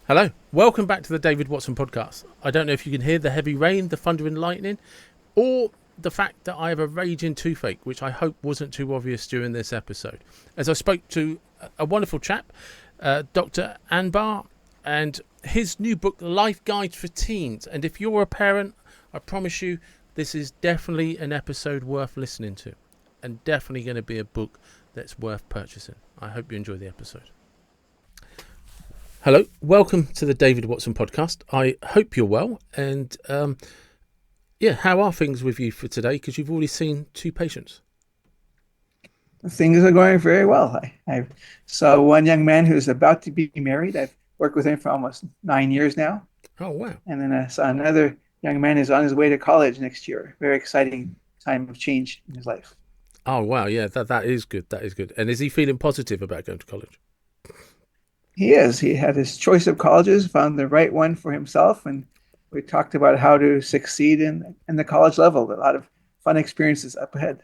Hello, welcome back to the David Watson podcast. I don't know if you can hear the heavy rain, the thunder and lightning, or the fact that I have a raging toothache, which I hope wasn't too obvious during this episode. As I spoke to a wonderful chap, Dr. Anbar, and his new book, Life Guides for Teens. And if you're a parent, I promise you, this is definitely an episode worth listening to, and definitely going to be a book that's worth purchasing. I hope you enjoy the episode. Hello, welcome to the David Watson podcast. I hope you're well, and how are things with you for today? Because you've already seen two patients. Things are going very well. I saw one young man who's about to be married. I've worked with him for almost 9 years now. Oh, wow. And then I saw another young man who's on his way to college next year. Very exciting time of change in his life. Oh, wow. Yeah, that is good. That is good. And is he feeling positive about going to college? He is. He had his choice of colleges, found the right one for himself, and we talked about how to succeed in the college level. A lot of fun experiences up ahead.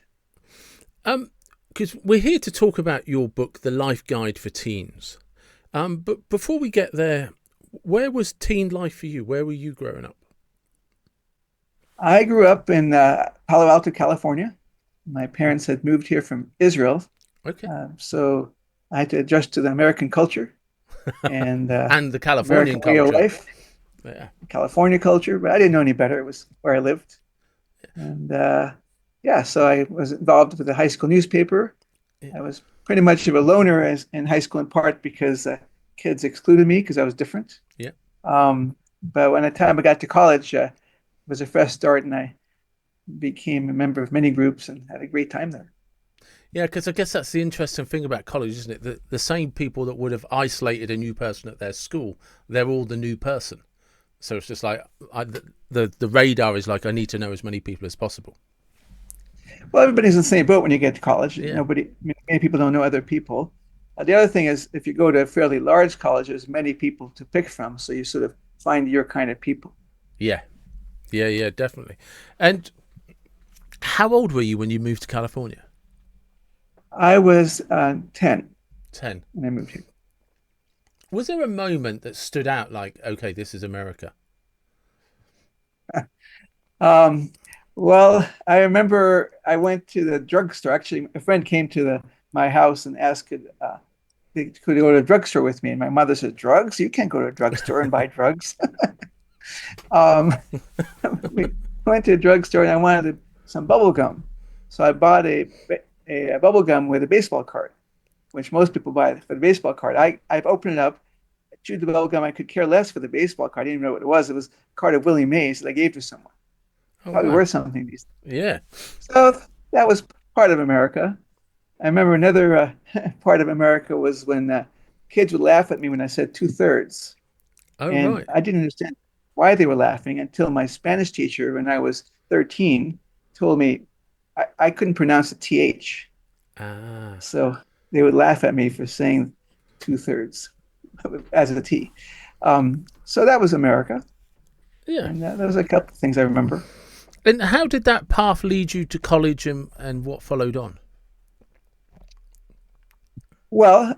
Because we're here to talk about your book, The Life Guide for Teens. But before we get there, where was teen life for you? Where were you growing up? I grew up in Palo Alto, California. My parents had moved here from Israel, Okay. so I had to adjust to the American culture and And the Californian American way of culture. life, Yeah. California culture, but I didn't know any better. It was where I lived. And so I was involved with the high school newspaper. Yeah. I was pretty much of a loner in high school, in part because kids excluded me because I was different. Yeah. But when the time I got to college, it was a fresh start, and I became a member of many groups and had a great time there. Yeah, because I guess that's the interesting thing about college, isn't it? The same people that would have isolated a new person at their school, they're all the new person. So it's just like the radar is like, I need to know as many people as possible. Well, everybody's in the same boat when you get to college. Yeah. Many people don't know other people. The other thing is, if you go to fairly large colleges, many people to pick from, so you sort of find your kind of people. Yeah. Yeah, definitely. And how old were you when you moved to California? I was 10 10. when I moved here. Was there a moment that stood out like, okay, this is America? Um, well, I remember I went to the drugstore. Actually, a friend came to my house and asked could he go to a drugstore with me. And my mother said, "Drugs? You can't go to a drugstore and buy drugs." um, we went to a drugstore and I wanted some bubble gum. So I bought a bubble gum with a baseball card, which most people buy for the baseball card. I've opened it up, chewed the bubble gum. I could care less for the baseball card. I didn't even know what it was. It was a card of Willie Mays that I gave to someone. Oh, Probably wow. worth something these days. Yeah. So that was part of America. I remember another part of America was when kids would laugh at me when I said two-thirds. Oh, And right. I didn't understand why they were laughing until my Spanish teacher, when I was 13, told me I couldn't pronounce the TH. Ah, So they would laugh at me for saying two-thirds as a T. So that was America. yeah. And there was a couple of things I remember. And how did that path lead you to college and what followed on? Well,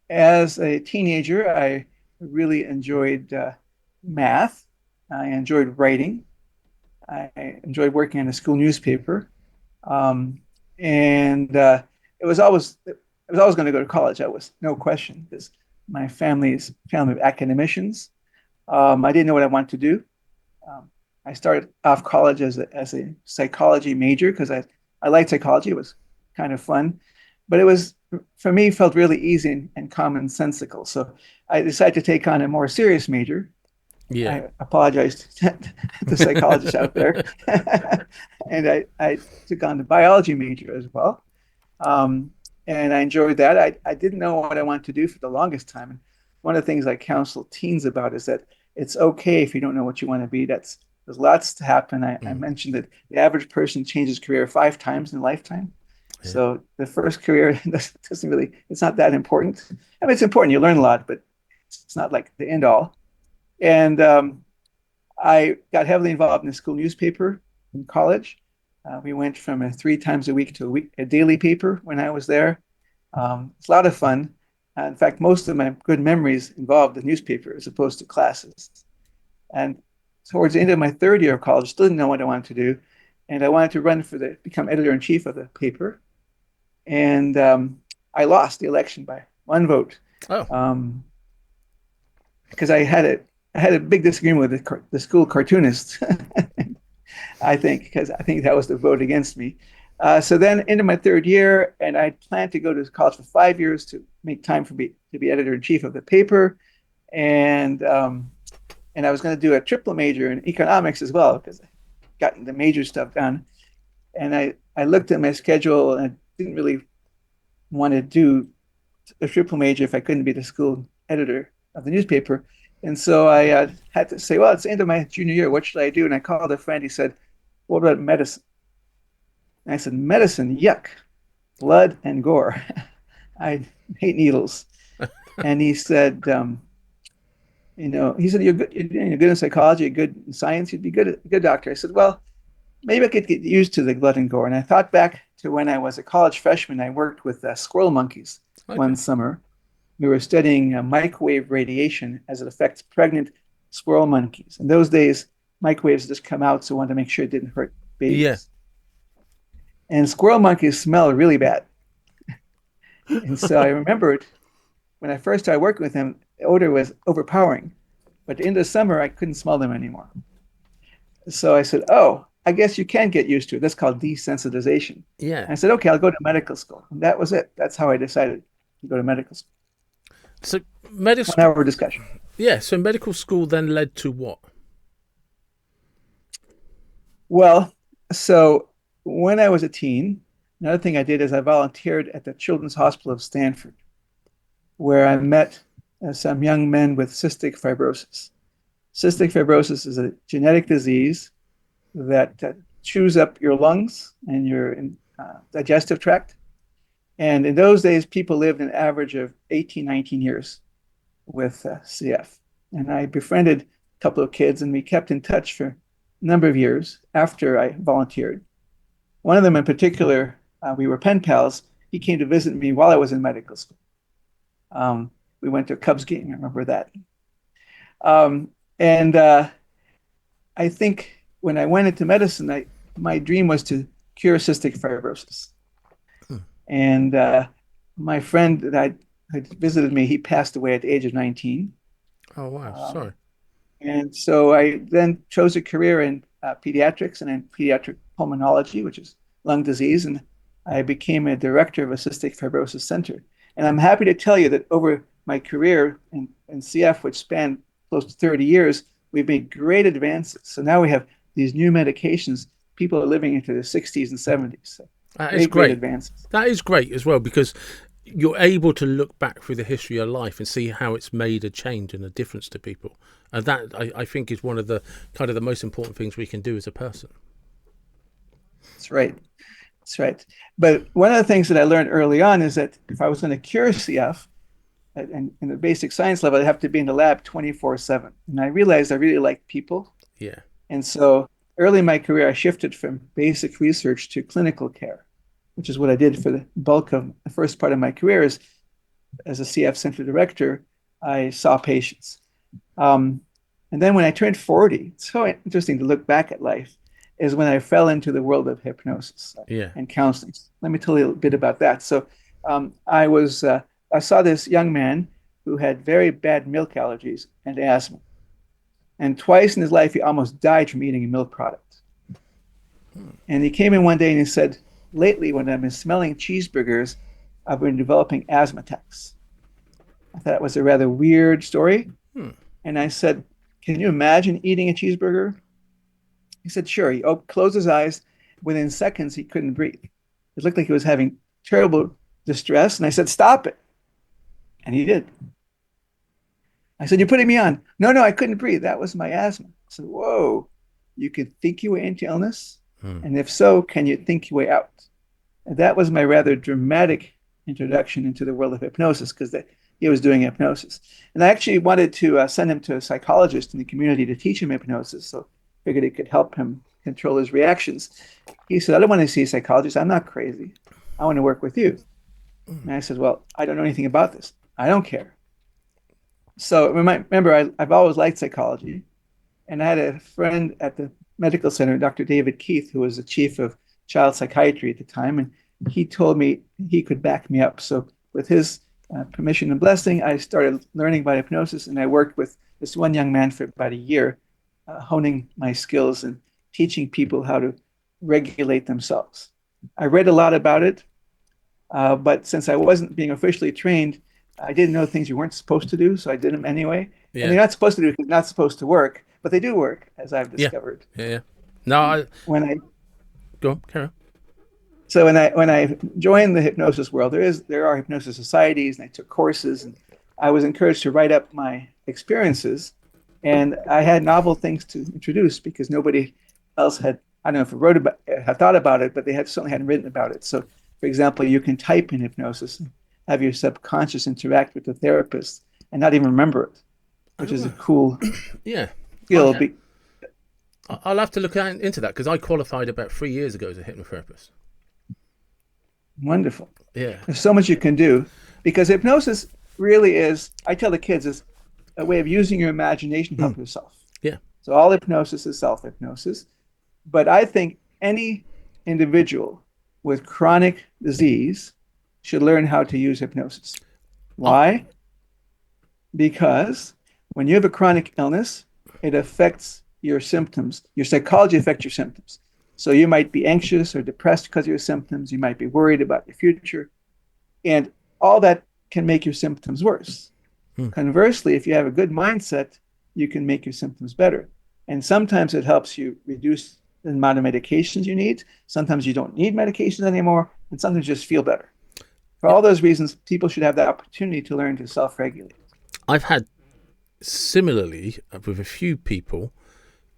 as a teenager, I really enjoyed math. I enjoyed writing. I enjoyed working on a school newspaper, and it was always going to go to college. That was no question because my family's family of academicians. I didn't know what I wanted to do. Um, I started off college as a psychology major because I liked psychology. It was kind of fun, but it was for me felt really easy and commonsensical. So I decided to take on a more serious major. Yeah. I apologize to the psychologists out there, and I took on the biology major as well. Um, and I enjoyed that. I didn't know what I wanted to do for the longest time. And one of the things I counsel teens about is that it's okay if you don't know what you want to be. There's lots to happen. I Mm, mentioned that the average person changes career 5 times in a lifetime. yeah. So the first career doesn't really, it's not that important. I mean, it's important. You learn a lot, but it's not like the end all. And I got heavily involved in the school newspaper in college. We went from 3 times a week to a daily paper when I was there. It's a lot of fun. In fact, most of my good memories involved the newspaper as opposed to classes. And towards the end of my third year of college, still didn't know what I wanted to do. And I wanted to run for become editor in chief of the paper. And I lost the election by one vote. Oh, Um, because I had a big disagreement with the school cartoonist. I think because I think that was the vote against me. So then into my third year, and I planned to go to college for 5 years to make time for me to be editor in chief of the paper, and and I was going to do a triple major in economics as well because I gotten the major stuff done. And I looked at my schedule and I didn't really want to do a triple major if I couldn't be the school editor of the newspaper. And so I had to say, well, it's the end of my junior year. What should I do? And I called a friend. He said, what about medicine? And I said, medicine, yuck, blood and gore. I hate needles. And he said, he said, you're good in psychology, you're good in science, you'd be a good doctor. I said, well, maybe I could get used to the blood and gore. And I thought back to when I was a college freshman. I worked with squirrel monkeys one summer. We were studying microwave radiation as it affects pregnant squirrel monkeys. In those days, microwaves just come out, so I wanted to make sure it didn't hurt babies. yeah. And squirrel monkeys smell really bad. And so I remembered when I first started working with them, the odor was overpowering. But at the end of the summer, I couldn't smell them anymore. So I said, oh, I guess you can get used to it. That's called desensitization. Yeah. And I said, okay, I'll go to medical school. And that was it. That's how I decided to go to medical school. So medical 1 hour discussion. Yeah. So medical school then led to what? Well, so when I was a teen, another thing I did is I volunteered at the Children's Hospital of Stanford, where I met some young men with cystic fibrosis. Cystic fibrosis is a genetic disease that chews up your lungs and your digestive tract. And in those days, people lived an average of 18, 19 years with CF. And I befriended a couple of kids, and we kept in touch for a number of years after I volunteered. One of them in particular, we were pen pals. He came to visit me while I was in medical school. We went to a Cubs game, I remember that. And I think when I went into medicine, my dream was to cure cystic fibrosis. And my friend that had visited me, he passed away at the age of 19. Oh, wow. Sorry. And so I then chose a career in pediatrics and in pediatric pulmonology, which is lung disease. And I became a director of a cystic fibrosis center. And I'm happy to tell you that over my career in CF, which spanned close to 30 years, we've made great advances. So now we have these new medications. People are living into their 60s and 70s. So that is great. Advances. That is great as well, because you're able to look back through the history of life and see how it's made a change and a difference to people. And that, I think, is one of the kind of the most important things we can do as a person. That's right. That's right. But one of the things that I learned early on is that if I was going to cure CF in the basic science level, I'd have to be in the lab 24/7. And I realized I really liked people. Yeah. And so early in my career, I shifted from basic research to clinical care, which is what I did for the bulk of the first part of my career. As a CF center director, I saw patients. And then when I turned 40, it's so interesting to look back at life, is when I fell into the world of hypnosis and counseling. Let me tell you a bit about that. So I saw this young man who had very bad milk allergies and asthma. And twice in his life, he almost died from eating a milk product. And he came in one day and he said, lately, when I've been smelling cheeseburgers, I've been developing asthma attacks. I thought it was a rather weird story. And I said, can you imagine eating a cheeseburger? He said, sure. He closed his eyes. Within seconds, he couldn't breathe. It looked like he was having terrible distress. And I said, stop it. And he did. I said, you're putting me on. No, I couldn't breathe. That was my asthma. I said, whoa, you could think your way into illness? And if so, can you think your way out? And that was my rather dramatic introduction into the world of hypnosis, because he was doing hypnosis. And I actually wanted to send him to a psychologist in the community to teach him hypnosis. So I figured it could help him control his reactions. He said, I don't want to see a psychologist. I'm not crazy. I want to work with you. And I said, well, I don't know anything about this. I don't care. So remember, I've always liked psychology. And I had a friend at the medical center, Dr. David Keith, who was the chief of child psychiatry at the time. And he told me he could back me up. So, with his permission and blessing, I started learning about hypnosis. And I worked with this one young man for about a year, honing my skills and teaching people how to regulate themselves. I read a lot about it, but since I wasn't being officially trained, I didn't know things you weren't supposed to do, so I did them anyway. And Yeah. they're not supposed to do because they're not supposed to work, but they do work, as I've Yeah. discovered. Yeah. Yeah. No, I When I go on, carry on. so when I joined the hypnosis world, there are hypnosis societies, and I took courses, and I was encouraged to write up my experiences, and I had novel things to introduce because nobody else had. I don't know if it wrote about, had thought about it, but they had certainly hadn't written about it. So, for example, you can type in hypnosis and have your subconscious interact with the therapist and not even remember it, which is a Oh, cool yeah. skill. I, I'll have to look into that because I qualified about 3 years ago as a hypnotherapist. Wonderful. Yeah. There's so much you can do because hypnosis really is, I tell the kids, is a way of using your imagination to help yourself. Yeah. So all hypnosis is self-hypnosis. But I think any individual with chronic disease should learn how to use hypnosis. Oh, Why? Because when you have a chronic illness, it affects your symptoms. Your psychology affects your symptoms. So you might be anxious or depressed because of your symptoms. You might be worried about your future. And all that can make your symptoms worse. hmm. Conversely, if you have a good mindset, you can make your symptoms better. And sometimes it helps you reduce the amount of medications you need. Sometimes you don't need medications anymore, and sometimes you just feel better. For Yeah. all those reasons, people should have the opportunity to learn to self-regulate. I've had similarly with a few people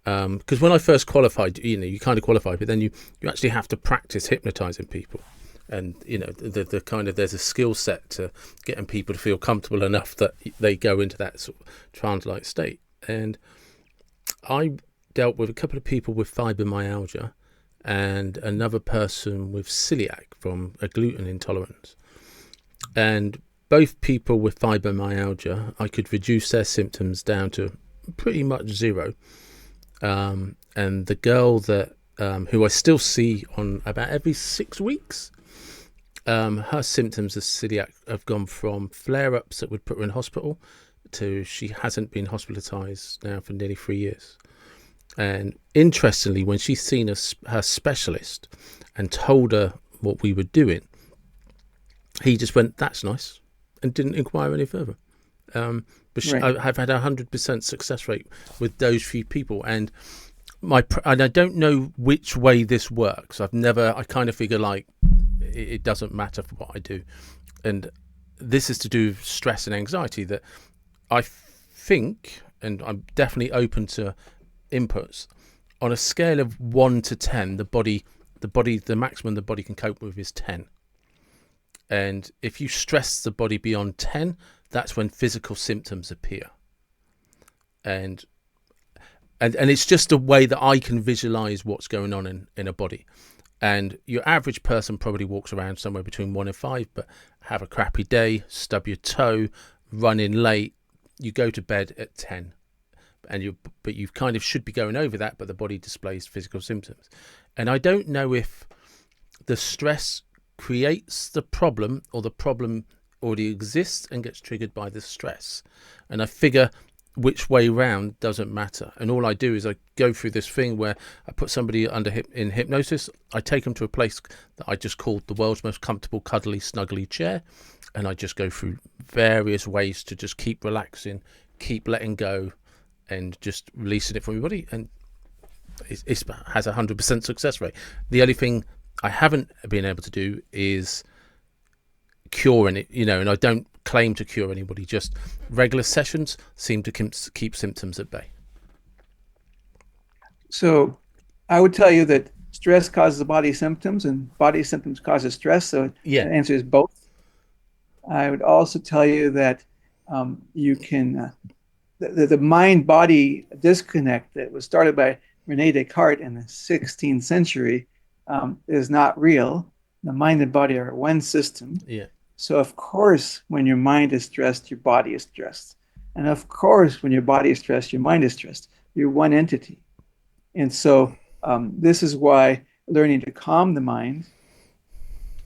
because when I first qualified, you kind of qualified, but then you actually have to practice hypnotizing people, and the kind of there's a skill set to getting people to feel comfortable enough that they go into that sort of trance-like state. And I dealt with a couple of people with fibromyalgia and another person with celiac from a gluten intolerance, and both people with fibromyalgia, I could reduce their symptoms down to pretty much zero. And the girl that who I still see on about every 6 weeks, her symptoms of celiac have gone from flare-ups that would put her in hospital to she hasn't been hospitalized now for nearly 3 years. And interestingly, when she's seen her specialist and told her what we were doing, he just went, "That's nice," and didn't inquire any further. But Right. I've had 100% success rate with those few people, and and I don't know which way this works. I kind of figure like it doesn't matter for what I do, and this is to do with stress and anxiety. That I think, and I'm definitely open to inputs on a scale of 1 to 10. The maximum the body can cope with is 10. And if you stress the body beyond 10, that's when physical symptoms appear. And it's just a way that I can visualize what's going on in a body. And your average person probably walks around somewhere between 1 and 5, but have a crappy day, stub your toe, run in late, you go to bed at 10. But you kind of should be going over that, but the body displays physical symptoms. And I don't know if the stress creates the problem or the problem already exists and gets triggered by the stress. And I figure which way round doesn't matter. And all I do is I go through this thing where I put somebody in hypnosis. I take them to a place that I just called the world's most comfortable, cuddly, snuggly chair. And I just go through various ways to just keep relaxing, keep letting go, and just releasing it from your body. And it has 100% success rate. The only thing I haven't been able to do is cure it, and I don't claim to cure anybody. Just regular sessions seem to keep symptoms at bay. So I would tell you that stress causes body symptoms and body symptoms causes stress. So the Yeah. answer is both. I would also tell you that you can, the mind-body disconnect that was started by Rene Descartes in the 16th century is not real. The mind and body are one system. Yeah. So, of course, when your mind is stressed, your body is stressed. And of course, when your body is stressed, your mind is stressed. You're one entity. And so, this is why learning to calm the mind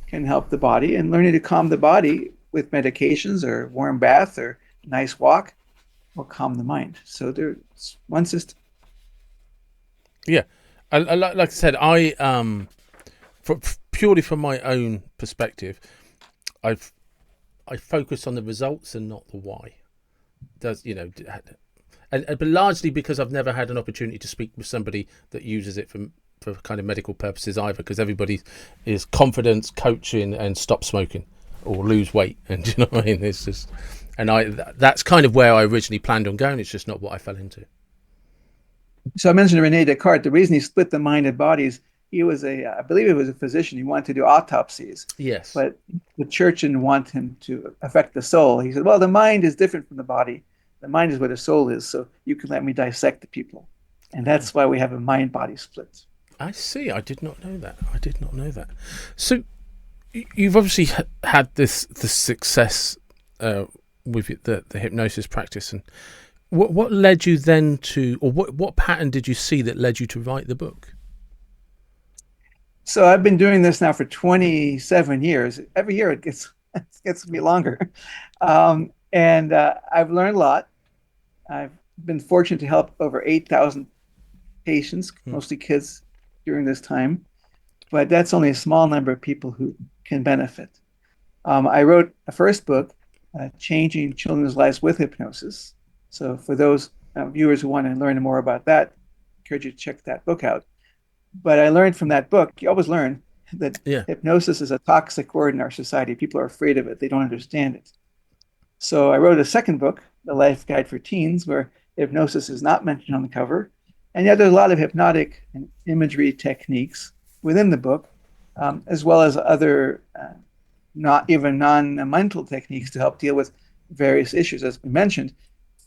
can help the body, and learning to calm the body with medications or warm bath or nice walk will calm the mind. So, there's one system. Yeah, like I said, purely from my own perspective, I've I focus on the results and not the why. Does but largely because I've never had an opportunity to speak with somebody that uses it for kind of medical purposes either, because everybody is confidence, coaching, and stop smoking or lose weight, and you know what I mean. It's just, and that's kind of where I originally planned on going. It's just not what I fell into. So I mentioned Rene Descartes. The reason he split the mind and bodies, he was I believe he was a physician. He wanted to do autopsies, Yes. but the church didn't want him to affect the soul. He said, well, the mind is different from the body. The mind is where the soul is. So you can let me dissect the people. And that's why we have a mind body split. I see. I did not know that. I did not know that. So you've obviously had this success with the hypnosis practice, and what led you then to, or what pattern did you see that led you to write the book? So I've been doing this now for 27 years. Every year it gets to be longer. And I've learned a lot. I've been fortunate to help over 8,000 patients, mostly kids, during this time. But that's only a small number of people who can benefit. I wrote a first book, Changing Children's Lives with Hypnosis. So for those viewers who want to learn more about that, I encourage you to check that book out. But I learned from that book, you always learn that Yeah. hypnosis is a toxic word in our society. People are afraid of it. They don't understand it. So I wrote a second book, The Life Guide for Teens, where hypnosis is not mentioned on the cover. And yet there's a lot of hypnotic and imagery techniques within the book, as well as other not even non-mental techniques to help deal with various issues. As we mentioned,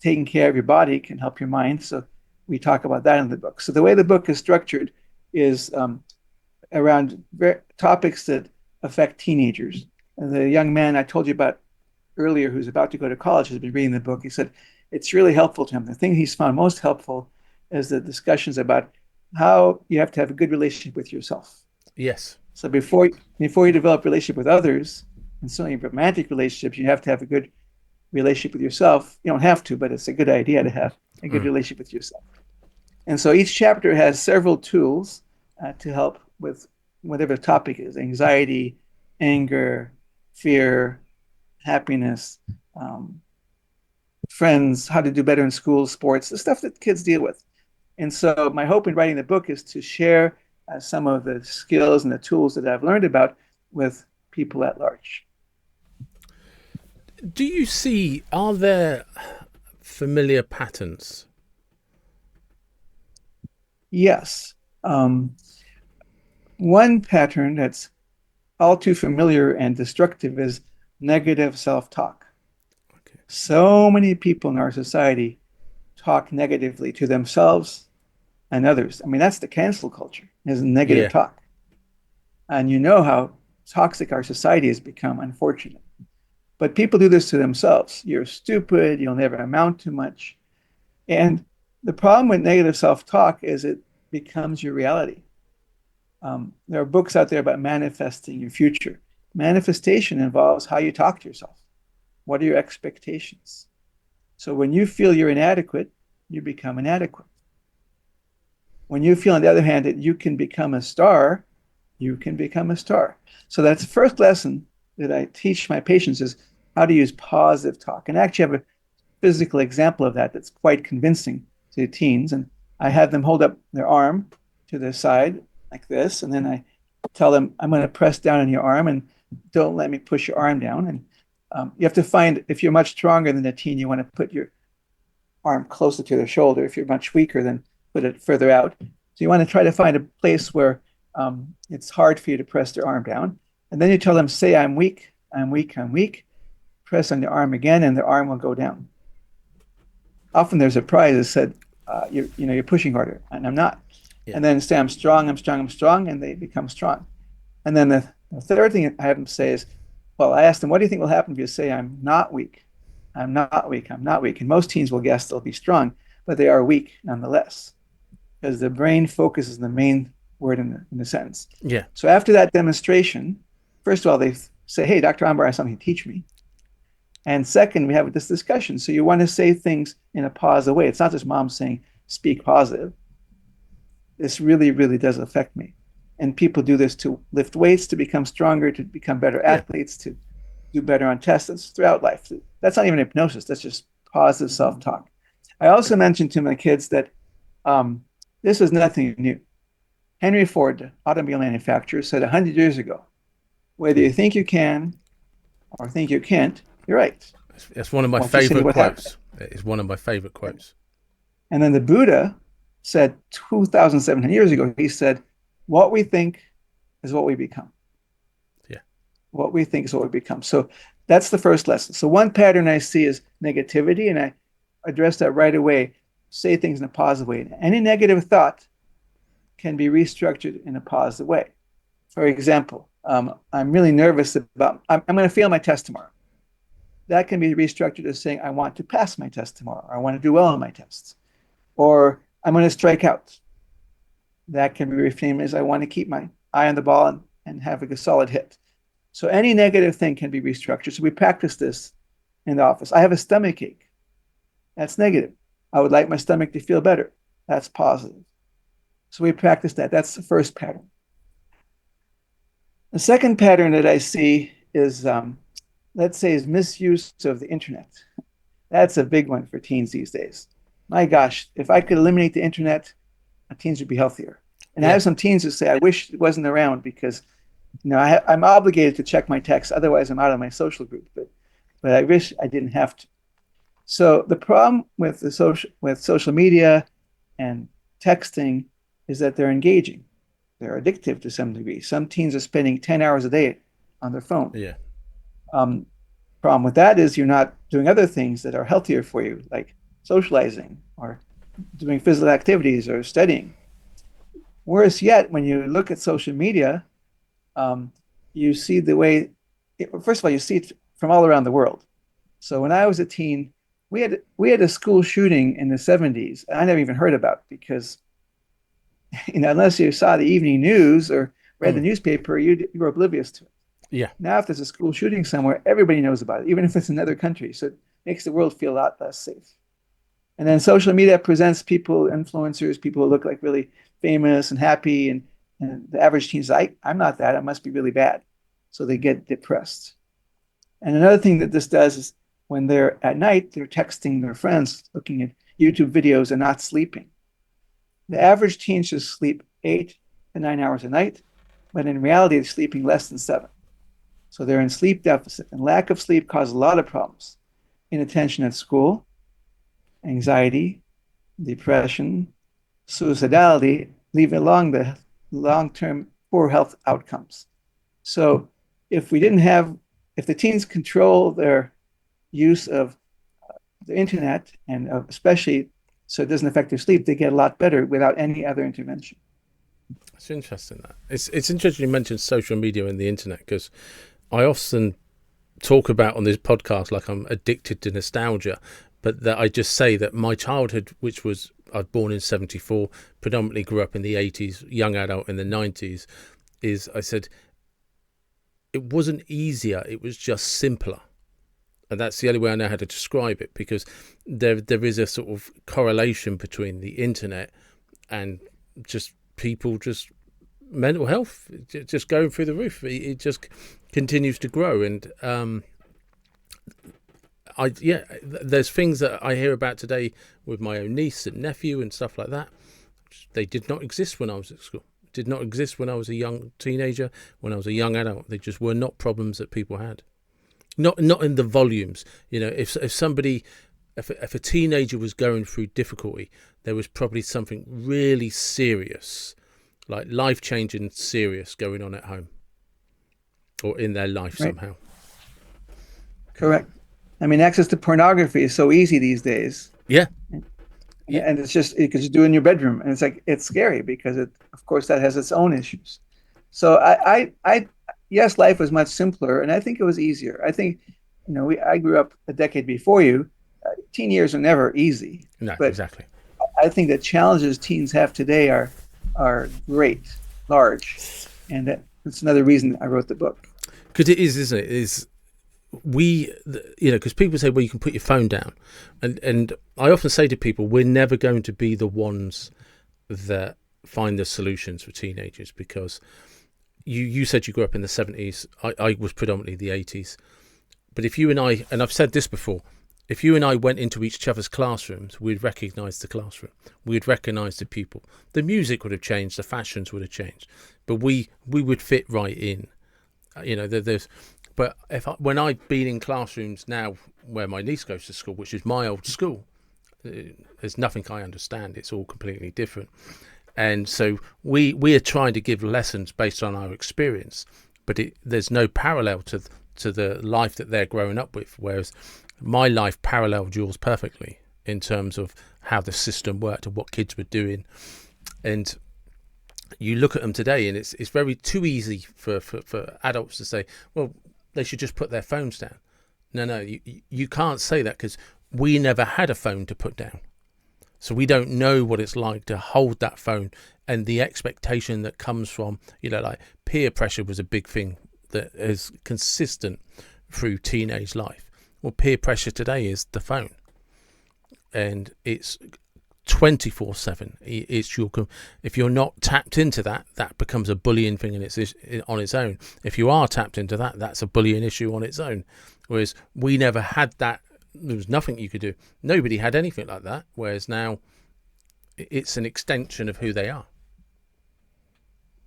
taking care of your body can help your mind. So we talk about that in the book. So the way the book is structured is around topics that affect teenagers. And the young man I told you about earlier, who's about to go to college, has been reading the book. He said it's really helpful to him. The thing he's found most helpful is the discussions about how you have to have a good relationship with yourself. Yes. So before you develop a relationship with others, and certainly romantic relationships, you have to have a good relationship with yourself. You don't have to, but it's a good idea to have a good relationship with yourself. And so each chapter has several tools to help with whatever the topic is: anxiety, anger, fear, happiness, friends, how to do better in school, sports, the stuff that kids deal with. And so my hope in writing the book is to share some of the skills and the tools that I've learned about with people at large. Do you see, are there familiar patterns? Yes. One pattern that's all too familiar and destructive is negative self-talk. Okay. So many people in our society talk negatively to themselves and others. I mean, that's the cancel culture, is negative talk. And you know how toxic our society has become, unfortunately. But people do this to themselves. You're stupid, you'll never amount to much. And the problem with negative self-talk is it becomes your reality. There are books out there about manifesting your future. Manifestation involves how you talk to yourself. What are your expectations? So when you feel you're inadequate, you become inadequate. When you feel, on the other hand, that you can become a star, you can become a star. So that's the first lesson that I teach my patients, is how to use positive talk. And I actually have a physical example of that that's quite convincing to teens. And I have them hold up their arm to the side like this, and then I tell them, I'm going to press down on your arm and don't let me push your arm down. And you have to find, if you're much stronger than a teen, you want to put your arm closer to their shoulder. If you're much weaker, then put it further out. So you want to try to find a place where it's hard for you to press their arm down. And then you tell them, say, I'm weak, I'm weak, I'm weak. Press on the arm again, and the arm will go down. Often there's a prize that said, you're pushing harder, and I'm not. Yeah. And then say, I'm strong, I'm strong, I'm strong, and they become strong. And then the third thing I have them say is, Well, I asked them, what do you think will happen if you say, I'm not weak? I'm not weak. I'm not weak. And most teens will guess they'll be strong, but they are weak nonetheless because the brain focuses on the main word in the sentence. Yeah. So after that demonstration, first of all, they say, hey, Dr. Anbar has something to teach me. And second, we have this discussion. So you want to say things in a positive way. It's not just mom saying, speak positive. This really, really does affect me. And people do this to lift weights, to become stronger, to become better Yeah. athletes, to do better on tests. It's throughout life. That's not even hypnosis. That's just positive self-talk. I also mentioned to my kids that this is nothing new. Henry Ford, the automobile manufacturer, said 100 years ago, whether you think you can or think you can't, you're right. It's one of my Once you see favorite what happened. quotes. It's one of my favorite quotes. And then the Buddha said 2,700 years ago, he said, what we think is what we become. Yeah. What we think is what we become. So that's the first lesson. So one pattern I see is negativity, and I address that right away. Say things in a positive way. Any negative thought can be restructured in a positive way. For example, I'm really nervous about, I'm going to fail my test tomorrow. That can be restructured as saying, I want to pass my test tomorrow. Or I want to do well on my tests. Or I'm going to strike out. That can be reframed as I want to keep my eye on the ball and have a solid hit. So any negative thing can be restructured. So we practice this in the office. I have a stomach ache. That's negative. I would like my stomach to feel better. That's positive. So we practice that. That's the first pattern. The second pattern that I see is, let's say, is misuse of the internet. That's a big one for teens these days. My gosh, if I could eliminate the internet, teens would be healthier. And I have some teens who say, I wish it wasn't around because, I'm obligated to check my texts. Otherwise, I'm out of my social group. But I wish I didn't have to. So the problem with social media and texting is that they're engaging. They're addictive to some degree. Some teens are spending 10 hours a day on their phone. Yeah. Problem with that is you're not doing other things that are healthier for you, like socializing or doing physical activities or studying. Worse yet, when you look at social media, you see first of all, you see it from all around the world. So when I was a teen, we had a school shooting in the 70s. I never even heard about it because, unless you saw the evening news or read the newspaper, you were oblivious to it. Yeah. Now, if there's a school shooting somewhere, everybody knows about it, even if it's in another country. So it makes the world feel a lot less safe. And then social media presents people, influencers, people who look like really famous and happy. And the average teen is like, I'm not that. I must be really bad. So they get depressed. And another thing that this does is when they're at night, they're texting their friends, looking at YouTube videos and not sleeping. The average teen should sleep 8 to 9 hours a night, but in reality, they're sleeping less than 7. So they're in sleep deficit. And lack of sleep causes a lot of problems. Inattention at school, anxiety, depression, suicidality, leaving along the long-term poor health outcomes. So if the teens control their use of the internet, and especially so it doesn't affect their sleep, they get a lot better without any other intervention. It's interesting that. It's interesting you mentioned social media and the internet, because I often talk about on this podcast like I'm addicted to nostalgia, but that I just say that my childhood, which was, I was born in 74, predominantly grew up in the 80s, young adult in the 90s, I said, it wasn't easier, it was just simpler. And that's the only way I know how to describe it, because there is a sort of correlation between the internet and just people, just mental health, just going through the roof. It just continues to grow. And there's things that I hear about today with my own niece and nephew and stuff like that. They did not exist when I was at school. Did not exist when I was a young teenager, when I was a young adult. They just were not problems that people had. Not in the volumes. If a teenager was going through difficulty, there was probably something really serious, like life-changing serious, going on at home or in their life somehow. Correct. I mean, access to pornography is so easy these days. Yeah. And it's just, you can just do it in your bedroom. And it's scary because of course, that has its own issues. So yes, life was much simpler, and I think it was easier. I think, I grew up a decade before you. Teen years are never easy, No, but exactly. I think the challenges teens have today are great, large, and that's another reason I wrote the book. Because it is, isn't it? Because people say, well, you can put your phone down, and I often say to people, we're never going to be the ones that find the solutions for teenagers, because you said you grew up in the 70s. I was predominantly the 80s. But if you and I, and I've said this before, if you and I went into each other's classrooms, we'd recognise the classroom. We'd recognise the pupil. The music would have changed. The fashions would have changed. But we would fit right in. But when I've been in classrooms now where my niece goes to school, which is my old school, there's nothing I understand. It's all completely different. And so we are trying to give lessons based on our experience, but there's no parallel to the life that they're growing up with, whereas my life paralleled yours perfectly in terms of how the system worked and what kids were doing. And you look at them today, and it's very too easy for adults to say, well, they should just put their phones down. No, you can't say that, because we never had a phone to put down. So we don't know what it's like to hold that phone, and the expectation that comes from, like peer pressure was a big thing that is consistent through teenage life. Well, peer pressure today is the phone, and it's 24/7. It's if you're not tapped into that becomes a bullying thing, and it's on its own. If you are tapped into that, that's a bullying issue on its own. Whereas we never had that. There was nothing you could do. Nobody had anything like that. Whereas now, it's an extension of who they are.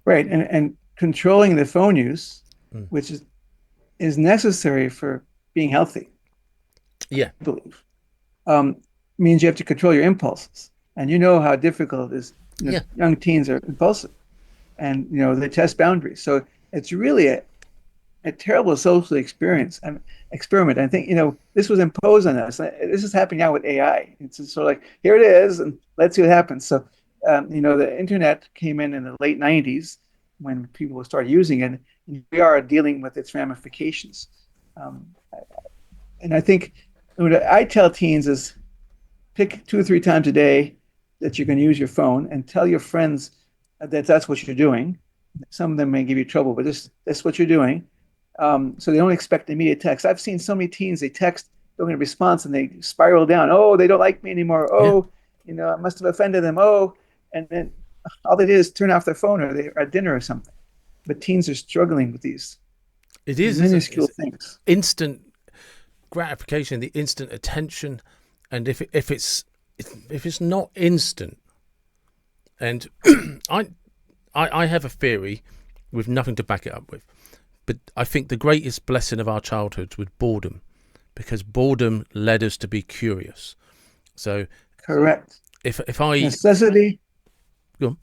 Right, and controlling the phone use, which is necessary for being healthy. Yeah, I believe. Means you have to control your impulses, and you know how difficult it is. Young teens are impulsive, and they test boundaries. So it's really a terrible social experiment. I think this was imposed on us. This is happening now with AI. It's just sort of like, here it is, and let's see what happens. So the internet came in the late 90s when people started using it. And we are dealing with its ramifications. And I think what I tell teens is, pick 2 or 3 times a day that you're going to use your phone, and tell your friends that that's what you're doing. Some of them may give you trouble, but that's what you're doing. So they don't expect immediate text. I've seen so many teens, they text, don't get a response, and they spiral down. Oh, they don't like me anymore. Oh, I must have offended them. Oh, and then all they did is turn off their phone, or they're at dinner or something. But teens are struggling with these minuscule things. Instant gratification, the instant attention, and if it's not instant, and I have a theory with nothing to back it up with, but I think the greatest blessing of our childhoods was boredom, because boredom led us to be curious. So correct. If I necessity. Go on.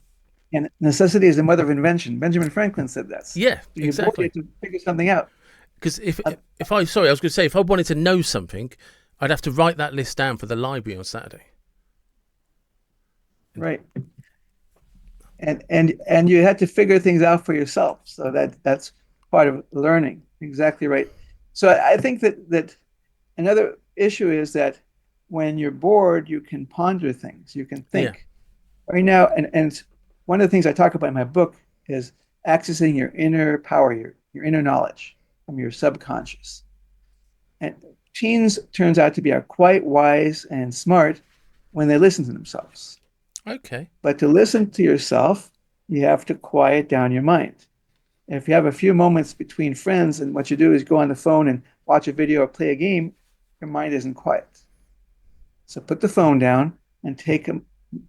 And necessity is the mother of invention. Benjamin Franklin said that. Yeah, exactly. You have to figure something out. Because I was going to say, if I wanted to know something, I'd have to write that list down for the library on Saturday. Right. And you had to figure things out for yourself. So that's part of learning. Exactly right. So I think that another issue is that when you're bored, you can ponder things. You can think. Yeah. Right now, and one of the things I talk about in my book is accessing your inner power, your inner knowledge from your subconscious. And teens turns out to be quite wise and smart when they listen to themselves. Okay. But to listen to yourself, you have to quiet down your mind. If you have a few moments between friends and what you do is go on the phone and watch a video or play a game, your mind isn't quiet. So put the phone down and take a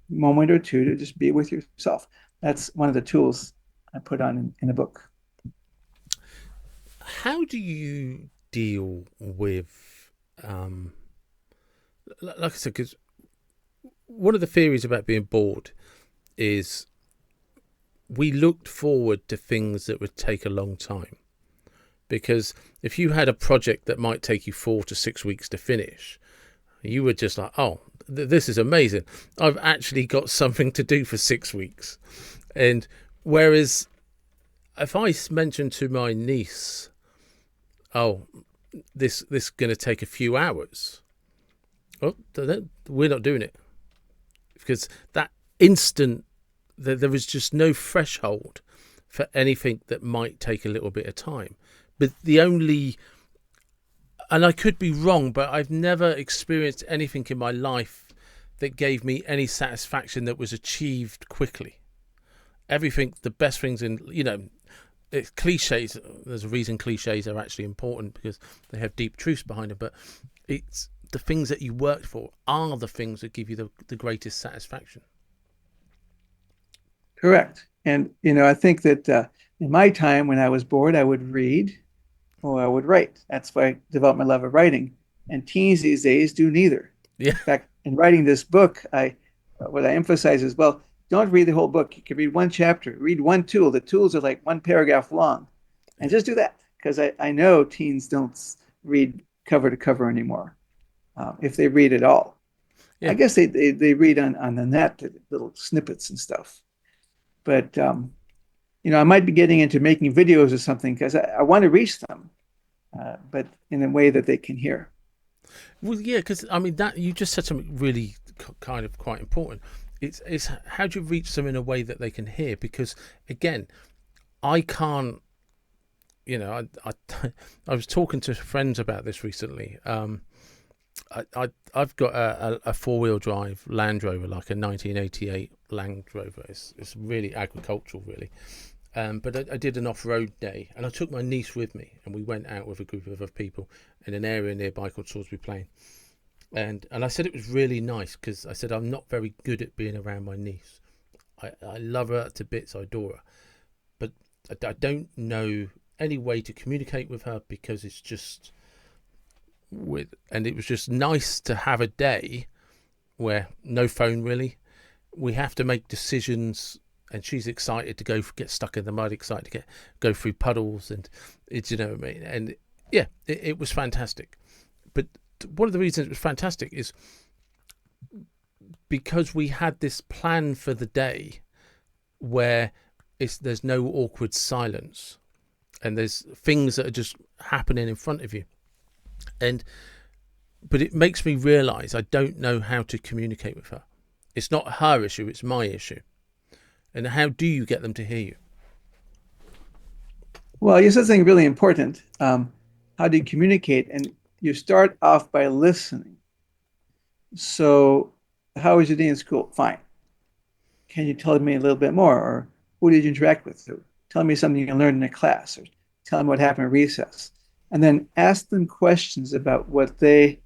moment or two to just be with yourself. That's one of the tools I put on in the book. How do you deal with, like I said, because one of the theories about being bored is we looked forward to things that would take a long time. Because if you had a project that might take you 4 to 6 weeks to finish, you were just like, oh, this is amazing. I've actually got something to do for 6 weeks. And whereas if I mention to my niece, oh, this going to take a few hours, oh, we're not doing it, because that instant, there was just no threshold for anything that might take a little bit of time. But the only, and I could be wrong, but I've never experienced anything in my life that gave me any satisfaction that was achieved quickly. Everything, the best things in, it's cliches. There's a reason cliches are actually important, because they have deep truths behind them. But it's the things that you worked for are the things that give you the greatest satisfaction. Correct. And, I think that in my time when I was bored, I would read or I would write. That's why I developed my love of writing. And teens these days do neither. Yeah. In fact, in writing this book, what I emphasize is, well, don't read the whole book. You can read one chapter, read one tool. The tools are like one paragraph long. And just do that, because I know teens don't read cover to cover anymore, if they read at all. Yeah. I guess they read on the net, little snippets and stuff. But, I might be getting into making videos or something, because I want to reach them, but in a way that they can hear. Well, yeah, because that you just said something really kind of quite important. It's how do you reach them in a way that they can hear? Because again, I can't. I was talking to friends about this recently. I've got a 4-wheel drive Land Rover, like a 1988 Land Rover. It's really agricultural, really. But I did an off-road day, and I took my niece with me, and we went out with a group of other people in an area nearby called Salisbury Plain. And I said it was really nice, because I said I'm not very good at being around my niece. I love her to bits, I adore her, but I don't know any way to communicate with her, because it's just and it was just nice to have a day where no phone really. We have to make decisions, and she's excited to get stuck in the mud, excited to go through puddles, and it's, what I mean. And yeah, it was fantastic. But one of the reasons it was fantastic is because we had this plan for the day where there's no awkward silence, and there's things that are just happening in front of you. But it makes me realize I don't know how to communicate with her. It's not her issue, it's my issue. And how do you get them to hear you? Well, you said something really important. How do you communicate? And you start off by listening. So, how was your day in school? Fine. Can you tell me a little bit more? Or who did you interact with? Or tell me something you learned in a class, or tell me what happened at recess. And then ask them questions about what they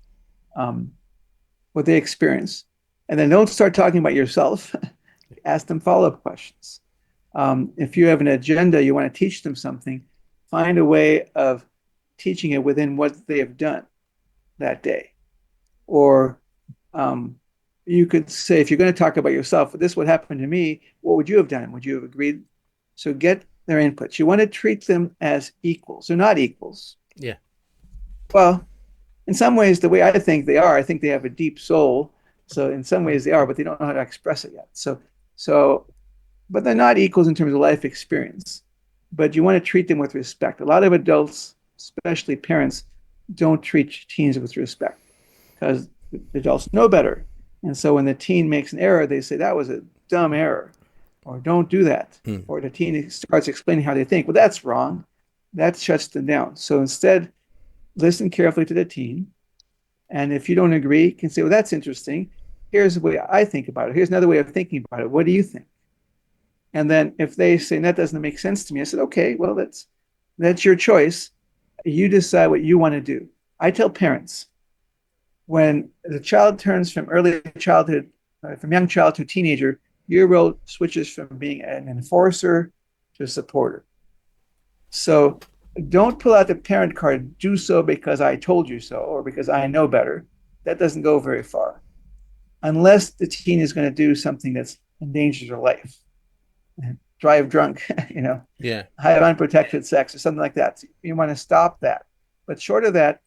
experience. And then don't start talking about yourself. Ask them follow-up questions. If you have an agenda, you want to teach them something, find a way of teaching it within what they have done that day. Or you could say, if you're going to talk about yourself, this would happen to me, what would you have done? Would you have agreed? So get their inputs. You want to treat them as equals. They're not equals. Yeah. Well, in some ways, the way I think they are, I think they have a deep soul. So in some ways they are, but they don't know how to express it yet. But they're not equals in terms of life experience. But you want to treat them with respect. A lot of adults, especially parents, don't treat teens with respect, because the adults know better. And so when the teen makes an error, they say, that was a dumb error, or don't do that. Or the teen starts explaining how they think. Well, that's wrong. That shuts them down. So instead, listen carefully to the teen. And if you don't agree, you can say, well, that's interesting. Here's the way I think about it. Here's another way of thinking about it. What do you think? And then if they say, that doesn't make sense to me, I said, okay, well, that's your choice. You decide what you want to do. I tell parents, when the child turns from early childhood, from young child to teenager, your role switches from being an enforcer to a supporter. So don't pull out the parent card, do so because I told you so, or because I know better. That doesn't go very far. Unless the teen is going to do something that's endangers their life. Drive drunk, Yeah. have unprotected sex or something like that. You want to stop that. But short of that,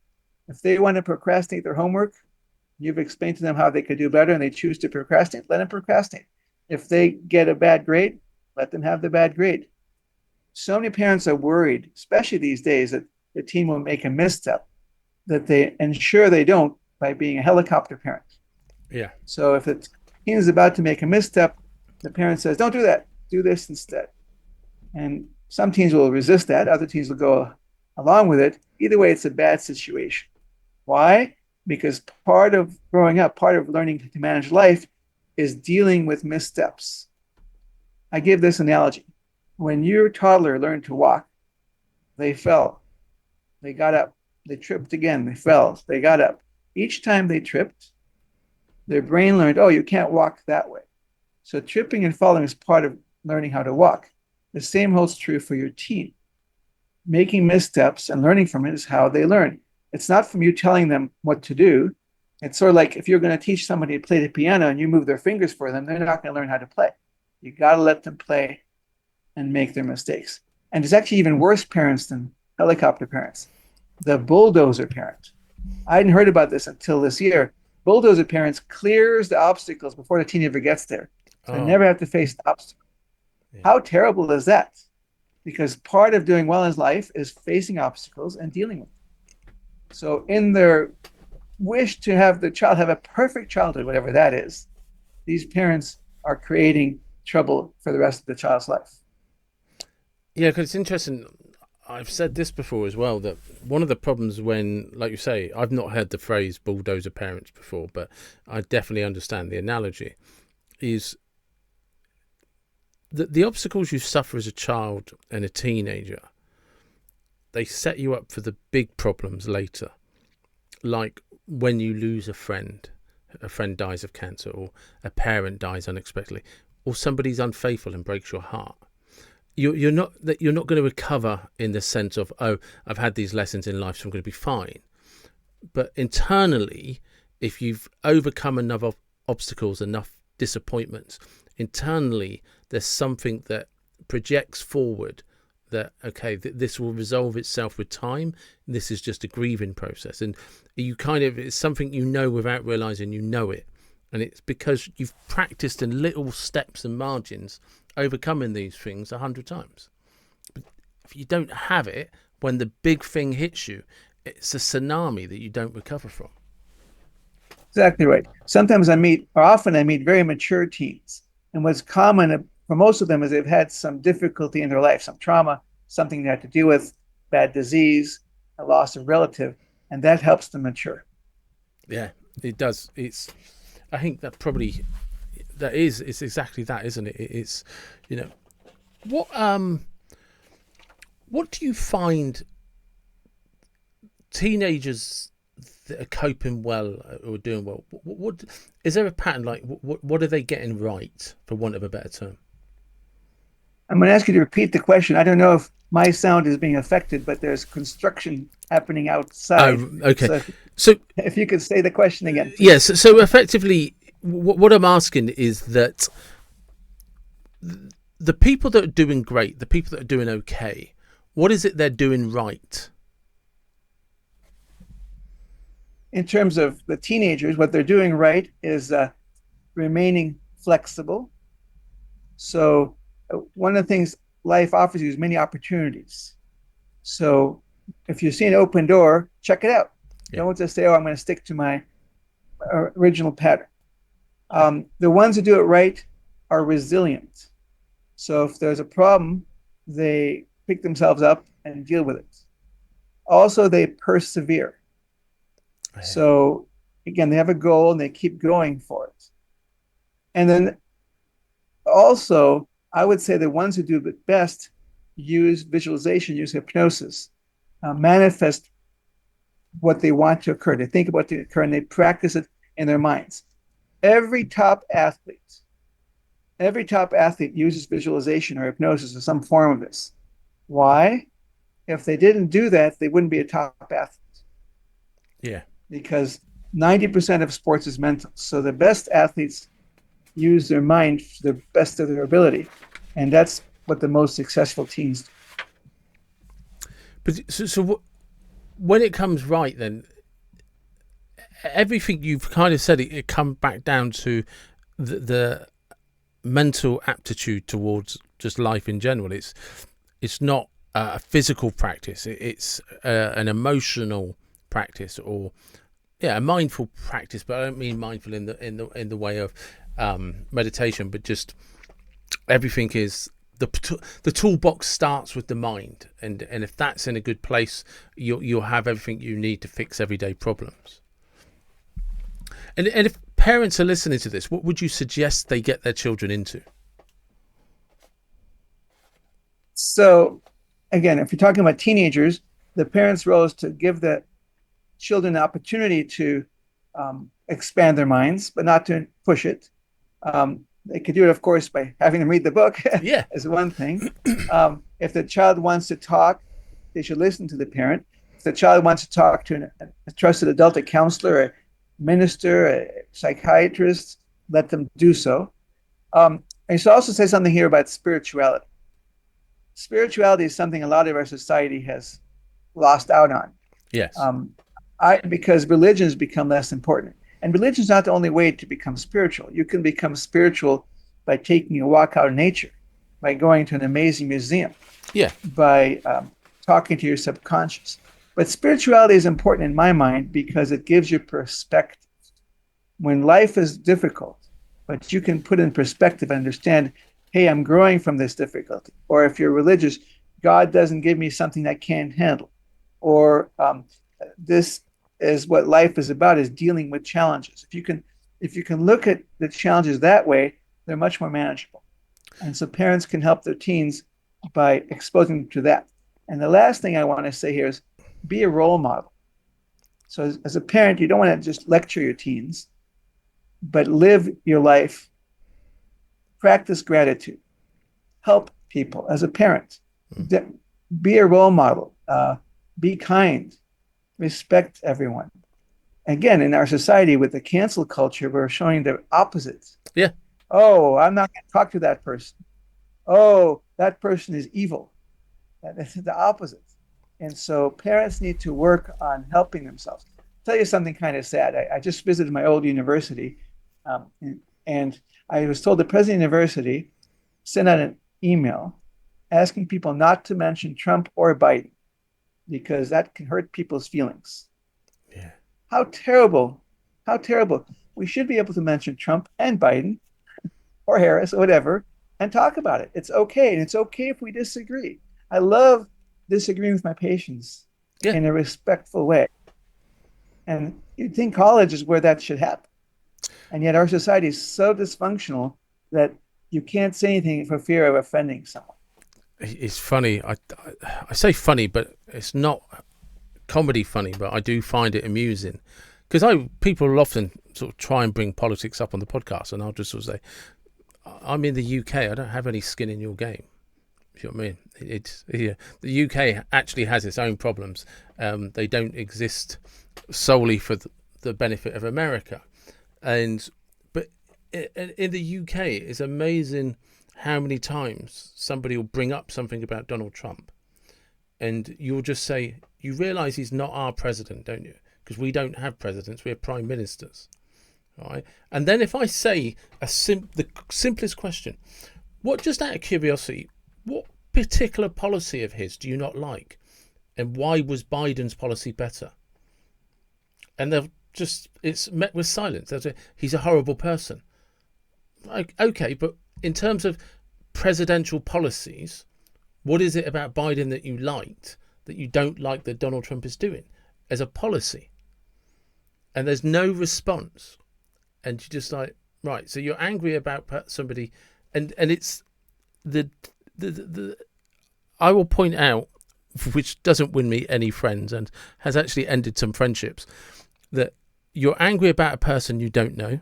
if they want to procrastinate their homework, you've explained to them how they could do better and they choose to procrastinate, let them procrastinate. If they get a bad grade, let them have the bad grade. So many parents are worried, especially these days, that the teen will make a misstep, that they ensure they don't by being a helicopter parent. Yeah. So if the teen is about to make a misstep, the parent says, don't do that, do this instead. And some teens will resist that, other teens will go along with it. Either way, it's a bad situation. Why? Because part of growing up, part of learning to manage life is dealing with missteps. I give this analogy. When your toddler learned to walk, they fell, they got up, they tripped again, they fell, they got up. Each time they tripped, their brain learned, oh, you can't walk that way. So tripping and falling is part of learning how to walk. The same holds true for your teen. Making missteps and learning from it is how they learn. It's not from you telling them what to do. It's sort of like if you're going to teach somebody to play the piano and you move their fingers for them, they're not going to learn how to play. You got to let them play and make their mistakes. And there's actually even worse parents than helicopter parents. The bulldozer parent. I hadn't heard about this until this year. Bulldozer parents clears the obstacles before the teen ever gets there. So they never have to face the obstacle. Yeah. How terrible is that? Because part of doing well in life is facing obstacles and dealing with them. So in their wish to have the child have a perfect childhood, whatever that is, these parents are creating trouble for the rest of the child's life. Yeah, because it's interesting. I've said this before as well, that one of the problems when, like you say, I've not heard the phrase bulldozer parents before, but I definitely understand the analogy, is that the obstacles you suffer as a child and a teenager, they set you up for the big problems later. Like when you lose a friend dies of cancer, or a parent dies unexpectedly, or somebody's unfaithful and breaks your heart. You're not going to recover in the sense of, oh, I've had these lessons in life, so I'm going to be fine. But internally, if you've overcome enough obstacles, enough disappointments, internally there's something that projects forward that, okay, this will resolve itself with time. This is just a grieving process. And you it's something you know without realizing you know it. And it's because you've practiced in little steps and margins overcoming these things 100 times. But if you don't have it, when the big thing hits you, it's a tsunami that you don't recover from. Exactly right. Often I meet very mature teens. And what's common for most of them is they've had some difficulty in their life, some trauma, something they had to deal with, bad disease, a loss of relative, and that helps them mature. Yeah, it does. I think it's exactly that, isn't it? It's, what do you find teenagers that are coping well or doing well? What is there a pattern? Like what are they getting right, for want of a better term? I'm going to ask you to repeat the question. I don't know if my sound is being affected, but there's construction happening outside. Oh, okay. So if you could say the question again. Please. Yes. So effectively, what I'm asking is that the people that are doing great, the people that are doing okay, what is it they're doing right? In terms of the teenagers, what they're doing right is remaining flexible. So one of the things life offers you is many opportunities. So if you see an open door, check it out. Yeah. Don't just say, oh, I'm going to stick to my original pattern. The ones who do it right are resilient. So if there's a problem, they pick themselves up and deal with it. Also, they persevere. Yeah. So again, they have a goal and they keep going for it. And then also, I would say the ones who do it best use visualization, use hypnosis, manifest what they want to occur. They think about it to occur and they practice it in their minds. Every top athlete uses visualization or hypnosis or some form of this. Why? If they didn't do that, they wouldn't be a top athlete. Yeah. Because 90% of sports is mental. So the best athletes use their mind to the best of their ability. And that's what the most successful teams do. But so when it comes right, then everything you've kind of said, it comes back down to the mental aptitude towards just life in general. It's It's not a physical practice. It's an emotional practice, or a mindful practice. But I don't mean mindful in the way of meditation, but just everything is the toolbox starts with the mind, and if that's in a good place, you'll have everything you need to fix everyday problems. And if parents are listening to this, what would you suggest they get their children into? So, again, if you're talking about teenagers, the parents' role is to give the children the opportunity to expand their minds, but not to push it. They could do it, of course, by having them read the book. Yeah. Is one thing. If the child wants to talk, they should listen to the parent. If the child wants to talk to a trusted adult, a counselor, a minister, a psychiatrist, let them do so. I should also say something here about spirituality. Spirituality is something a lot of our society has lost out on. Yes. Because religion has become less important. And religion is not the only way to become spiritual. You can become spiritual by taking a walk out in nature, by going to an amazing museum, by talking to your subconscious. But spirituality is important in my mind because it gives you perspective. When life is difficult, but you can put in perspective and understand, hey, I'm growing from this difficulty. Or if you're religious, God doesn't give me something I can't handle. Or this is what life is about, is dealing with challenges. If you can look at the challenges that way, they're much more manageable. And so parents can help their teens by exposing them to that. And the last thing I want to say here is be a role model. So as a parent, you don't want to just lecture your teens, but live your life, practice gratitude, help people as a parent, be a role model, be kind, respect everyone. Again, in our society with the cancel culture, we're showing the opposites. Yeah. Oh, I'm not going to talk to that person. Oh, that person is evil. That's the opposite. And so parents need to work on helping themselves. I'll tell you something kind of sad. I just visited my old university, and I was told the president of the university sent out an email asking people not to mention Trump or Biden because that can hurt people's feelings. Yeah. How terrible. How terrible. We should be able to mention Trump and Biden or Harris or whatever and talk about it. It's okay. And it's okay if we disagree. I love disagreeing with my patients in a respectful way. And you'd think college is where that should happen. And yet our society is so dysfunctional that you can't say anything for fear of offending someone. It's funny. I say funny, but it's not comedy funny, but I do find it amusing. Because people will often sort of try and bring politics up on the podcast, and I'll just sort of say, I'm in the UK. I don't have any skin in your game. You know what I mean? The UK actually has its own problems. They don't exist solely for the benefit of America. But in the UK, it's amazing how many times somebody will bring up something about Donald Trump, and you'll just say, you realise he's not our president, don't you? Because we don't have presidents, we have prime ministers. Right? And then if I say the simplest question, just out of curiosity, what particular policy of his do you not like? And why was Biden's policy better? And it's met with silence. They'll say, he's a horrible person. Like, okay, but in terms of presidential policies, what is it about Biden that you liked that you don't like that Donald Trump is doing as a policy? And there's no response. And you're just like, right, so you're angry about somebody, and it's the I will point out, which doesn't win me any friends and has actually ended some friendships, that you're angry about a person you don't know.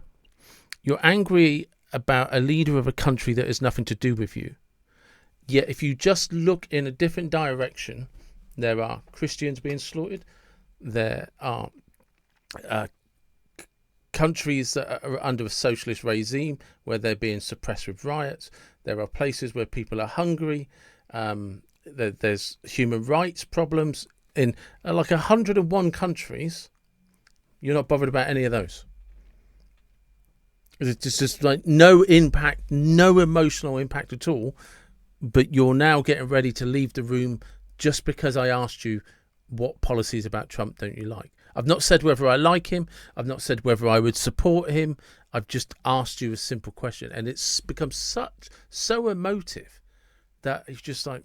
You're angry about a leader of a country that has nothing to do with you. Yet if you just look in a different direction, there are Christians being slaughtered. There are countries that are under a socialist regime where they're being suppressed with riots. There are places where people are hungry. There's human rights problems in like 101 countries. You're not bothered about any of those. It's just like no impact, no emotional impact at all but you're now getting ready to leave the room just because I asked you what policies about Trump don't you like. I've not said whether I like him. I've not said whether I would support him. I've just asked you a simple question, and it's become so emotive that it's just like,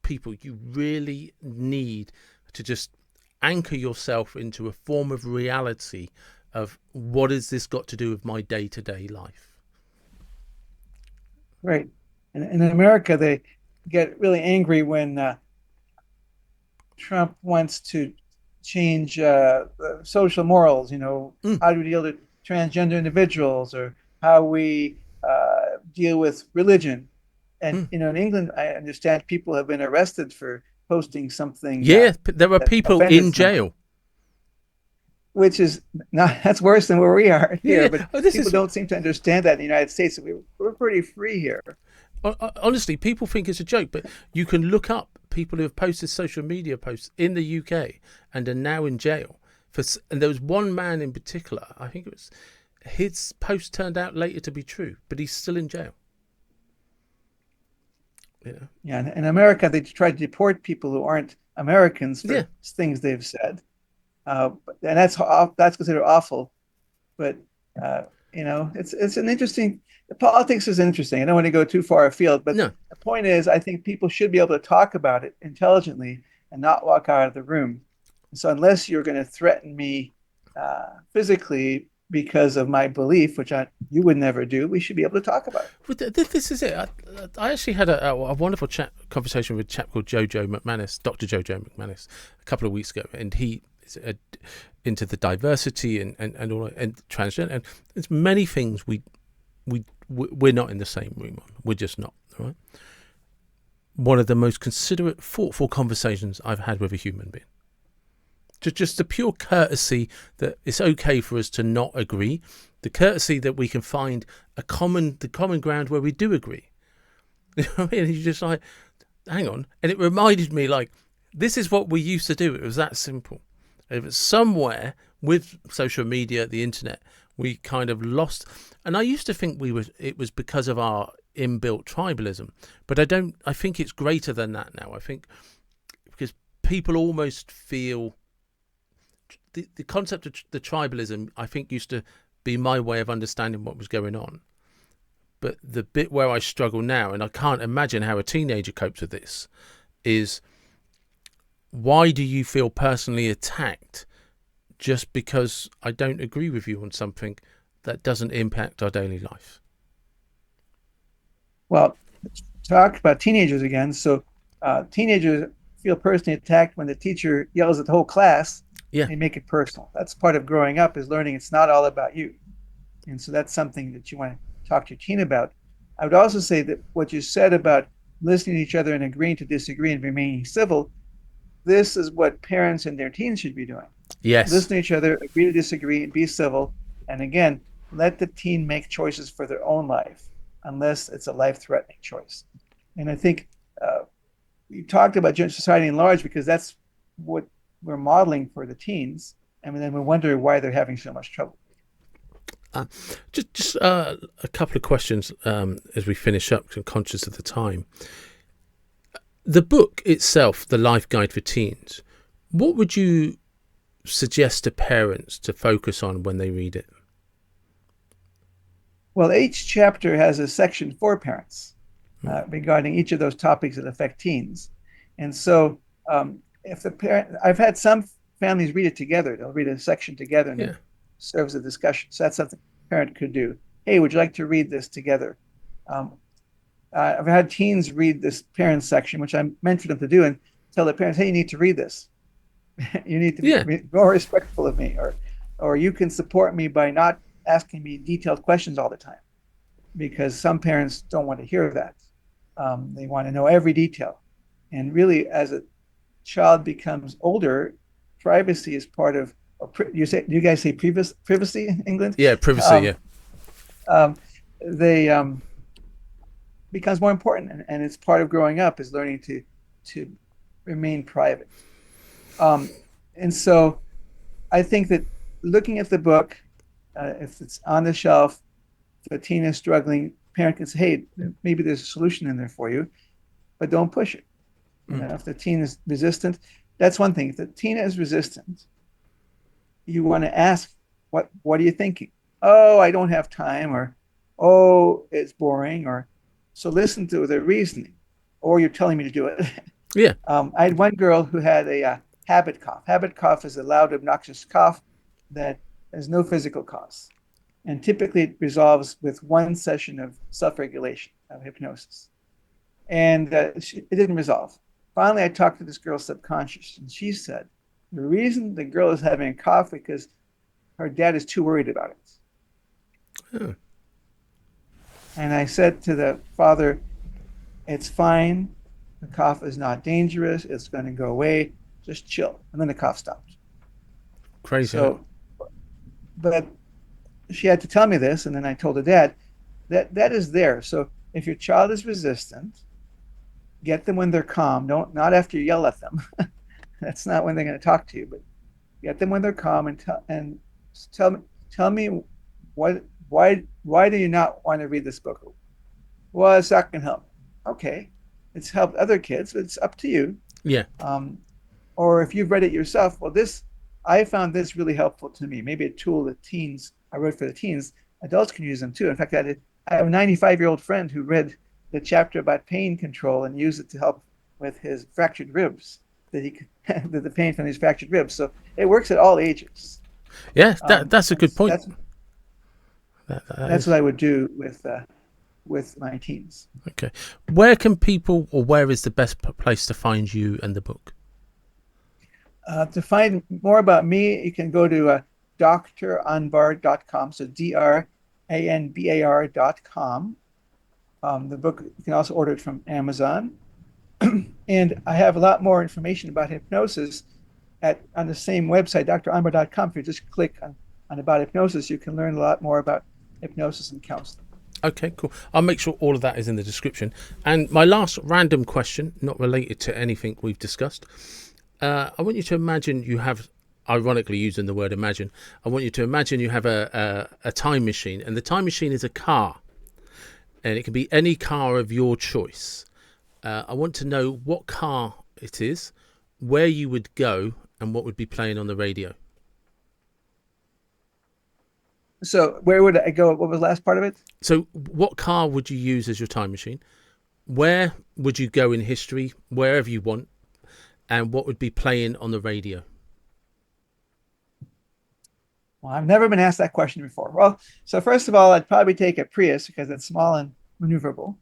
people, you really need to just anchor yourself into a form of reality of what has this got to do with my day-to-day life. Right. And in America, they get really angry when Trump wants to change social morals, Mm, how do we deal with transgender individuals or how we deal with religion. And, mm. in England, I understand people have been arrested for posting something Yeah, there are that people offended in someone, jail. which is not, that's worse than where we are Yeah, here. yeah. But Oh, this people is don't seem to understand that in the United States. We're pretty free here. honestly, people think it's a joke, but you can look up people who have posted social media posts in the UK and are now in jail and there was one man in particular, I think it was, his post turned out later to be true, but he's still in jail. Yeah. Yeah, in America, they try to deport people who aren't Americans Yeah. for things they've said, and that's considered awful. But uh, it's an interesting. The politics is interesting. I don't want to go too far afield, but No. the point is, I think people should be able to talk about it intelligently and not walk out of the room. So unless you're going to threaten me physically because of my belief, which you would never do, we should be able to talk about it. This is it. I actually had a wonderful conversation with a chap called Jojo McManus, Dr. Jojo McManus, a couple of weeks ago, and he is into the diversity and all and transgender, and there's many things we're not in the same room on. We're just not. Right. One of the most considerate, thoughtful conversations I've had with a human being. Just the pure courtesy that it's okay for us to not agree, the courtesy that we can find the common ground where we do agree. You know what I mean? And you're just like, hang on. And it reminded me, like, this is what we used to do. It was that simple. If it's somewhere with social media, the internet, we kind of lost. And I used to think it was because of our inbuilt tribalism, but I think it's greater than that now. I think because people almost feel the concept of the tribalism, I think, used to be my way of understanding what was going on. But the bit where I struggle now, and I can't imagine how a teenager copes with this, is why do you feel personally attacked just because I don't agree with you on something that doesn't impact our daily life? Well, talk about teenagers again. So teenagers feel personally attacked when the teacher yells at the whole class. Yeah. They make it personal. That's part of growing up, is learning it's not all about you. And so that's something that you want to talk to your teen about. I would also say that what you said about listening to each other and agreeing to disagree and remaining civil, this is what parents and their teens should be doing. Yes. Listen to each other, agree to disagree, and be civil. And again, let the teen make choices for their own life, unless it's a life-threatening choice. And I think we talked about society in large because that's what we're modeling for the teens. And then we wonder why they're having so much trouble. Just a couple of questions as we finish up, because I'm conscious of the time. The book itself, The Life Guide for Teens, what would you suggest to parents to focus on when they read it? Well, each chapter has a section for parents regarding each of those topics that affect teens. And so if the parent, I've had some families read it together. They'll read a section together and it serves a discussion. So that's something a parent could do. Hey, would you like to read this together? I've had teens read this parent section, which I meant for them to do, and tell the parents, hey, you need to read this. You need to be more respectful of me, or you can support me by not asking me detailed questions all the time, because some parents don't want to hear that. They want to know every detail. And really, as a child becomes older, privacy is part of, do you guys say privacy in England? Yeah, privacy, They becomes more important, and it's part of growing up, is learning to remain private. And so I think that looking at the book, if it's on the shelf, if a teen is struggling, parent can say, hey, maybe there's a solution in there for you. but don't push it. If the teen is resistant, that's one thing. If the teen is resistant, you want to ask, what are you thinking? Oh, I don't have time, or oh, it's boring, or so listen to their reasoning, or you're telling me to do it. Yeah. I had one girl who had a habit cough. Habit cough is a loud, obnoxious cough that has no physical cause. And typically it resolves with one session of self-regulation, of hypnosis. And it didn't resolve. Finally, I talked to this girl's subconscious, and she said, the reason the girl is having a cough because her dad is too worried about it. Oh. And I said to the father, it's fine. The cough is not dangerous. It's going to go away. Just chill. And then the cough stopped. Crazy. So, but she had to tell me this, and then I told the dad that is there. So if your child is resistant, get them when they're calm. Not after you yell at them. That's not when they're going to talk to you. But get them when they're calm and tell me why do you not want to read this book? Well, it's not going to help. Okay, it's helped other kids, but it's up to you. Yeah. Or if you've read it yourself, well, I found this really helpful to me. Maybe a tool that I wrote for the teens. Adults can use them too. In fact, I have a 95-year-old friend who read the chapter about pain control and used it to help with his fractured ribs, the pain from his fractured ribs. So it works at all ages. Yeah, that's a good point. That's what I would do with my teens. Okay. Where can people, or where is the best place to find you and the book? To find more about me, you can go to dranbar.com. So DRANBAR.com. The book, you can also order it from Amazon. And I have a lot more information about hypnosis on the same website, dranbar.com. If you just click on about hypnosis, you can learn a lot more about hypnosis and counseling. Okay, cool. I'll make sure all of that is in the description. And my last random question, not related to anything we've discussed. I want you to imagine you have, ironically using the word imagine, I want you to imagine you have a time machine, and the time machine is a car, and it can be any car of your choice. I want to know what car it is, where you would go, and what would be playing on the radio. So where would I go? What was the last part of it? So what car would you use as your time machine? Where would you go in history, wherever you want? And what would be playing on the radio? Well, I've never been asked that question before. Well, so first of all, I'd probably take a Prius because it's small and maneuverable.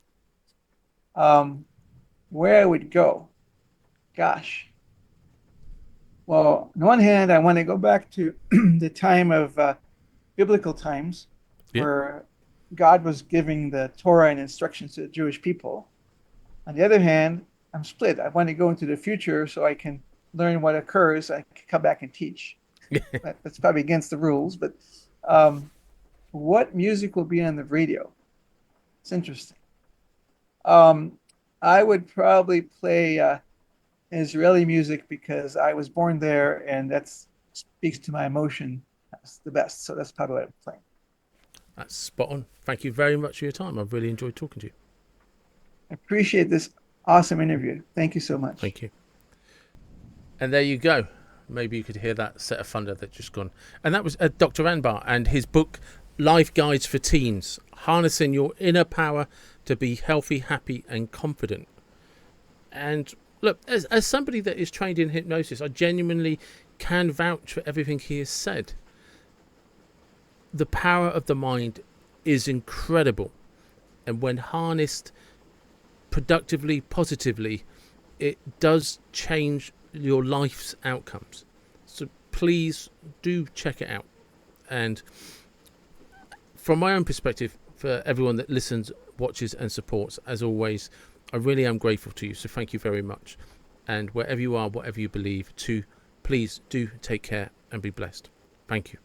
Where I would go? Gosh. Well, on the one hand, I want to go back to the time of biblical times, where God was giving the Torah and instructions to the Jewish people. On the other hand, I'm split. I want to go into the future so I can learn what occurs. I can come back and teach. That's probably against the rules, but what music will be on the radio? It's interesting. I would probably play Israeli music because I was born there, and that speaks to my emotion. That's the best. So that's probably what I'm playing. That's spot on. Thank you very much for your time. I've really enjoyed talking to you. I appreciate this awesome interview. Thank you so much. Thank you. And there you go. Maybe you could hear that set of thunder that just gone. And that was Dr. Anbar and his book, Life Guides for Teens, Harnessing Your Inner Power to Be Healthy, Happy and Confident. And look, as somebody that is trained in hypnosis, I genuinely can vouch for everything he has said. The power of the mind is incredible. And when harnessed productively, positively, it does change your life's outcomes. So please do check it out. And from my own perspective, for everyone that listens, watches and supports, as always, I really am grateful to you. So thank you very much. And wherever you are, whatever you believe, please do take care and be blessed. Thank you.